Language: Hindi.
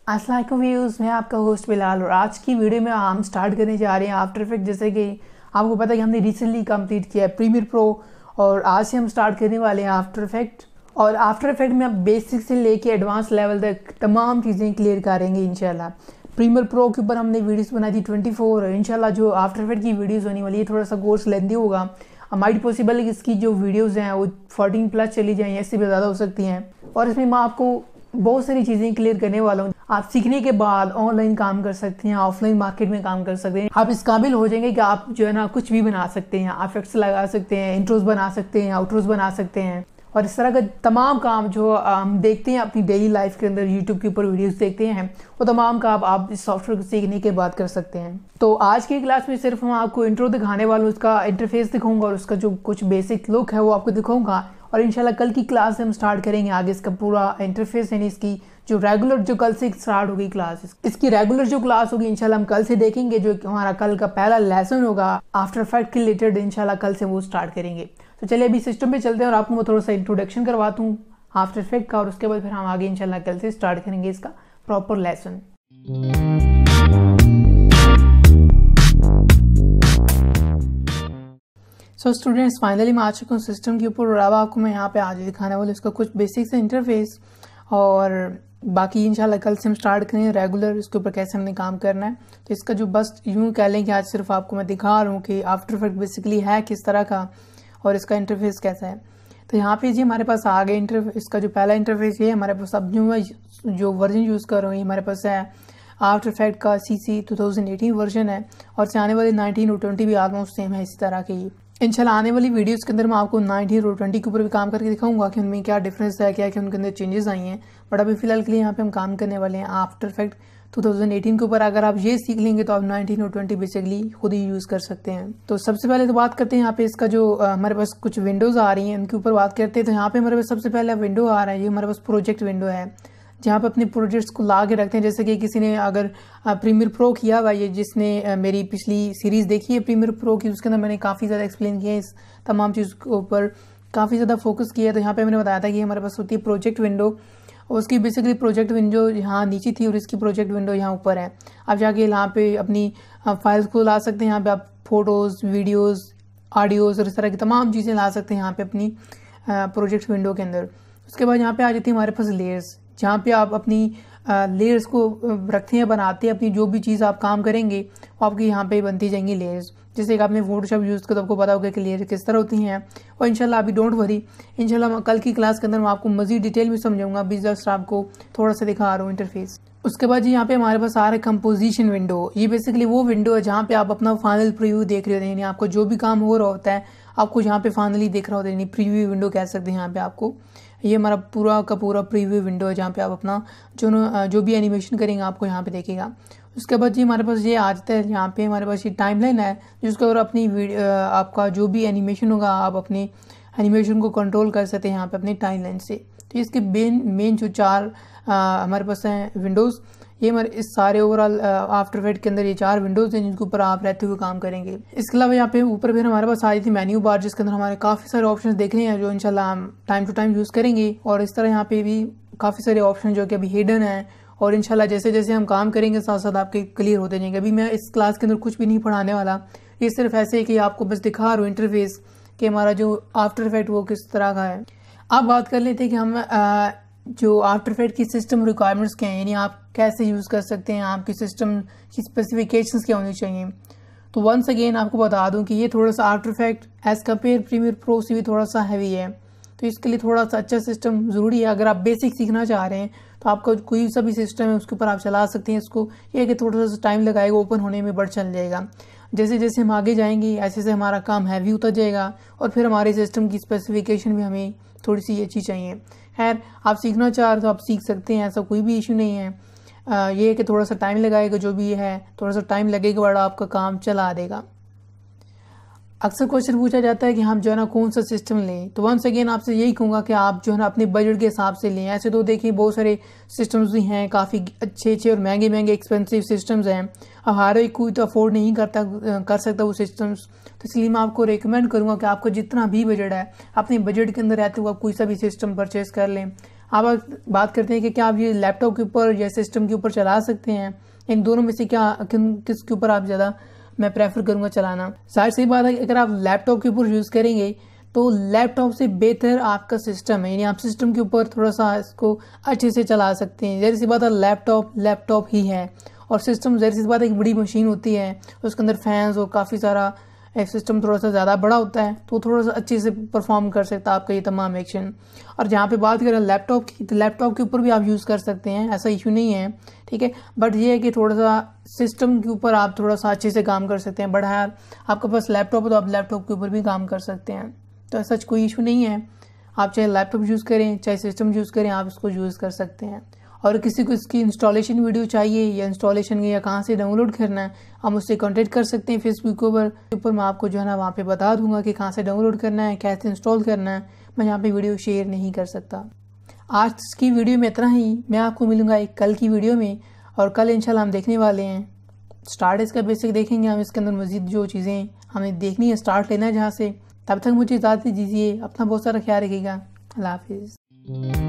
अस्सलाम वालेकुम व्यूज़, मैं आपका होस्ट बिलाल और आज की वीडियो में हम स्टार्ट करने जा रहे हैं आफ्टर इफेक्ट। जैसे कि आपको पता है कि हमने रिसेंटली कंप्लीट किया है प्रीमियर प्रो और आज से हम स्टार्ट करने वाले हैं आफ्टर इफेक्ट। और आफ्टर इफेक्ट में आप बेसिक से लेके एडवांस लेवल तक तमाम चीज़ें क्लियर करेंगे इंशाल्लाह। प्रीमियर प्रो के ऊपर हमने वीडियोस बनाई थी 24 और इंशाल्लाह जो आफ्टर इफेक्ट की वीडियोस होने वाली है थोड़ा सा कोर्स लेंदी होगा। माइट पॉसिबल है कि इसकी जो वीडियोस हैं वो 14+ चली जाएँ, इससे भी ज़्यादा हो सकती हैं। और इसमें मैं आपको बहुत सारी चीज़ें क्लियर करने वाला हूँ। आप सीखने के बाद ऑनलाइन काम कर सकते हैं, ऑफलाइन मार्केट में काम कर सकते हैं। आप इस काबिल हो जाएंगे कि आप जो है ना कुछ भी बना सकते हैं, आप इफेक्ट्स लगा सकते हैं, इंट्रोज बना सकते हैं, आउट्रोज बना सकते हैं और इस तरह का तमाम काम जो हम देखते हैं अपनी डेली लाइफ के अंदर, यूट्यूब के ऊपर वीडियोस देखते हैं, वो तमाम काम आप इस सॉफ्टवेयर को सीखने के बाद कर सकते हैं। तो आज की क्लास में सिर्फ मैं आपको इंट्रो दिखाने वाला हूँ, उसका इंटरफेस दिखाऊंगा और उसका जो कुछ बेसिक लुक है वो आपको दिखाऊंगा। और इंशाल्लाह कल की क्लास से हम स्टार्ट करेंगे आगे इसका पूरा इंटरफेस, यानी इसकी जो रेगुलर जो कल से स्टार्ट होगी क्लास, इसकी रेगुलर जो क्लास होगी इंशाल्लाह हम कल से देखेंगे। जो हमारा कल का पहला लेसन होगा आफ्टर इफेक्ट के रिलेटेड, इंशाल्लाह कल से वो स्टार्ट करेंगे। तो चलिए अभी सिस्टम पे चलते हैं और आपको मैं थोड़ा सा इंट्रोडक्शन करवाता हूँ आफ्टर इफेक्ट का और उसके बाद फिर हम आगे इंशाल्लाह कल से स्टार्ट करेंगे इसका proper lesson. So students, finally मैं आ चुका हूँ सिस्टम के ऊपर और अब आपको मैं यहाँ पे आज दिखाने वाला इसका कुछ बेसिक से इंटरफेस और बाकी इंशाल्लाह कल से हम स्टार्ट करेंगे रेगुलर इसके ऊपर कैसे हमने काम करना है। तो इसका जो बस यूँ कह लें कि आज सिर्फ आपको मैं दिखा रहा हूँ कि आफ्टर इफेक्ट बेसिकली है किस तरह का और इसका इंटरफेस कैसा है। तो यहाँ पे जी हमारे पास आ गए इसका जो पहला इंटरफेस ये हमारे पास अब जो वर्जन यूज़ कर रहा हूँ हमारे पास है आफ्टर इफेक्ट का CC 2018 वर्जन है और से आने वाले 19 और 20 भी ऑलमोस्ट सेम है इसी तरह के। इंशाल्लाह आने वाली वीडियोस के अंदर मैं आपको 19 और 20 के ऊपर भी काम करके दिखाऊंगा कि उनमें क्या डिफरेंस है, क्या क्या उनके अंदर चेंजेस आई हैं। बट अभी फिलहाल के लिए यहाँ पे हम काम करने वाले हैं आफ्टर इफेक्ट 2018 के ऊपर। अगर आप ये सीख लेंगे तो आप 19 और 20 बेसिकली खुद ही यूज़ कर सकते हैं। तो सबसे पहले तो बात करते हैं यहाँ पे इसका जो हमारे पास कुछ विंडोज़ आ रही हैं उनके ऊपर बात करते हैं। तो यहाँ पे हमारे पास सबसे पहले विंडो आ रहा है, ये हमारे पास प्रोजेक्ट विंडो है जहाँ पे अपने प्रोजेक्ट्स को ला के रखते हैं। जैसे कि किसी ने अगर प्रीमियर प्रो किया हुआ है, जिसने मेरी पिछली सीरीज़ देखी है प्रीमियर प्रो की, उसके अंदर मैंने काफ़ी ज़्यादा एक्सप्लेन किया है, इस तमाम चीज़ के ऊपर काफ़ी ज़्यादा फोकस किया है। तो यहाँ पे मैंने बताया था कि हमारे पास होती है प्रोजेक्ट विंडो और उसकी बेसिकली प्रोजेक्ट विंडो यहाँ नीचे थी और इसकी प्रोजेक्ट विंडो यहाँ ऊपर है। आप जाके यहाँ पे अपनी फाइल्स को ला सकते हैं, यहाँ पे आप फोटोज़, वीडियोज़, ऑडियोज़ और इस तरह की तमाम चीज़ें ला सकते हैं यहाँ पे अपनी प्रोजेक्ट विंडो के अंदर। उसके बाद यहाँ पे आ जाती है हमारे पास लेयर्स, जहाँ पे आप अपनी लेयर्स को रखते हैं, बनाते हैं। अपनी जो भी चीज़ आप काम करेंगे वो आपकी यहाँ पे बनती जाएंगी लेयर्स। जैसे कि आपने फोटोशॉप यूज़ किया तो आपको पता होगा कि लेयर किस तरह होती हैं। और इंशाल्लाह अभी डोंट वरी, इंशाल्लाह कल की क्लास के अंदर मैं आपको मज़ीद डिटेल में समझाऊंगा। अभी जस्ट आपको थोड़ा सा दिखा रहा हूँ इंटरफेस। उसके बाद जी यहाँ पे हमारे पास आ रहा है कंपोजिशन विंडो। ये बेसिकली वो विंडो है जहाँ पे आप अपना फाइनल प्रीव्यू देख रहे होते हैं, यानी आपको जो भी काम हो रहा होता है आपको यहाँ पे फाइनली देख रहा होता है, यानी प्रीव्यू विंडो कह सकते हैं। यहाँ पे आपको ये हमारा पूरा का पूरा प्रीव्यू विंडो है जहाँ पे आप अपना जो भी एनिमेशन करेंगे आपको यहाँ पे देखेगा। उसके बाद जी हमारे पास ये आ जाता है, यहाँ पे हमारे पास ये टाइमलाइन है जिसके ऊपर अपनी आपका जो भी एनिमेशन होगा आप अपने एनिमेशन को कंट्रोल कर सकते हैं यहाँ पे अपनी टाइमलाइन से। तो इसके मेन जो चार हमारे पास हैं विंडोज़, ये हमारे इस सारे ओवरऑल आफ्टर इफेक्ट के अंदर ये 4 विंडोज़ हैं जिनके ऊपर आप रहते हुए काम करेंगे। इसके अलावा यहाँ पे ऊपर फिर हमारे पास आ रही थी मेन्यू बार, जिसके अंदर हमारे काफ़ी सारे ऑप्शंस देख रहे हैं जो इंशाल्लाह हम टाइम टू टाइम यूज़ करेंगे। और इस तरह यहाँ पे भी काफ़ी सारे ऑप्शन जो कि अभी हिडन है और इंशाल्लाह जैसे जैसे हम काम करेंगे साथ साथ आपके क्लियर होते जाएंगे। अभी मैं इस क्लास के अंदर कुछ भी नहीं पढ़ाने वाला, ये सिर्फ ऐसे है कि आपको बस दिखा रहा हूँ इंटरफेस कि हमारा जो आफ्टर इफेक्ट वो किस तरह का है। अब बात कर लेते हैं कि हम जो आफ्टर इफेक्ट की सिस्टम रिक्वायरमेंट्स क्या हैं, यानी आप कैसे यूज़ कर सकते हैं, आपकी सिस्टम की स्पेसिफिकेशंस क्या होनी चाहिए। तो वंस अगेन आपको बता दूं कि ये थोड़ा सा after effect as compare premiere pro से भी थोड़ा सा हैवी है। तो इसके लिए थोड़ा सा अच्छा सिस्टम ज़रूरी है। अगर आप बेसिक सीखना चाह रहे हैं तो आपका कोई सा भी सिस्टम है उसके ऊपर आप चला सकते हैं। इसको ये कि थोड़ा सा टाइम लगाएगा, ओपन होने में बढ़ चल जाएगा। जैसे जैसे हम आगे जाएंगे ऐसे ऐसे हमारा काम हैवी होता जाएगा और फिर हमारे सिस्टम की स्पेसिफिकेशन भी हमें थोड़ी सी अच्छी चाहिए। खैर, आप सीखना चाह रहे हो तो आप सीख सकते हैं, ऐसा कोई भी इशू नहीं है। ये है कि थोड़ा सा टाइम लगाएगा, जो भी है थोड़ा सा टाइम लगेगा बड़ा आपका काम चला देगा। अक्सर क्वेश्चन पूछा जाता है कि हम जो है ना कौन सा सिस्टम लें। तो वंस अगेन आपसे यही कहूँगा कि आप जो है ना अपने बजट के हिसाब से लें। ऐसे तो देखिए बहुत सारे सिस्टम्स भी हैं, काफ़ी अच्छे और महंगे महंगे एक्सपेंसिव सिस्टम्स हैं। अब हर एक कोई तो अफोर्ड नहीं कर सकता वो सिस्टम्स। तो इसलिए मैं आपको रिकमेंड करूँगा कि आपको जितना भी बजट है अपने बजट के अंदर रहते हुए आप कोई सा भी सिस्टम परचेज कर लें। अब बात करते हैं कि क्या आप ये लैपटॉप के ऊपर या सिस्टम के ऊपर चला सकते हैं। इन दोनों में से किसके ऊपर आप ज़्यादा मैं प्रेफर करूँगा चलाना। जाहिर सी बात है, अगर आप लैपटॉप के ऊपर यूज़ करेंगे तो लैपटॉप से बेहतर आपका सिस्टम है, यानी आप सिस्टम के ऊपर थोड़ा सा इसको अच्छे से चला सकते हैं। जाहिर सी बात है, लैपटॉप ही है और सिस्टम जाहिर सी बात है एक बड़ी मशीन होती है, उसके अंदर फैंस और काफ़ी सारा सिस्टम थोड़ा सा ज़्यादा बड़ा होता है, तो थोड़ा सा अच्छे से परफॉर्म कर सकता है आपका ये तमाम एक्शन। और जहाँ पे बात करें लैपटॉप की, तो लैपटॉप के ऊपर भी आप यूज़ कर सकते हैं, ऐसा इशू नहीं है, ठीक है। बट ये है कि थोड़ा सा सिस्टम के ऊपर आप थोड़ा सा अच्छे से काम कर सकते हैं। बट हाँ, आपके पास लैपटॉप है तो आप लैपटॉप के ऊपर भी काम कर सकते हैं, तो ऐसा कोई इशू नहीं है। आप चाहे लैपटॉप यूज़ करें चाहे सिस्टम यूज़ करें, आप इसको यूज़ कर सकते हैं। और किसी को इसकी इंस्टॉलेशन वीडियो चाहिए या इंस्टॉलेशन या कहाँ से डाउनलोड करना है, आप मुझसे कांटेक्ट कर सकते हैं फेसबुक के ऊपर मैं आपको जो है ना वहाँ पे बता दूंगा कि कहाँ से डाउनलोड करना है, कैसे इंस्टॉल करना है। मैं यहाँ पे वीडियो शेयर नहीं कर सकता। आज की वीडियो में इतना ही। मैं आपको मिलूंगा एक कल की वीडियो में, और कल इंशाल्लाह हम देखने वाले हैं स्टार्ट इसका बेसिक देखेंगे हम। इसके अंदर मजीद जो चीज़ें हमें देखनी है, स्टार्ट लेना है जहाँ से। तब तक मुझे इजाज़त दीजिए, अपना बहुत सारा ख्याल रखिएगा। अल्लाह हाफिज़।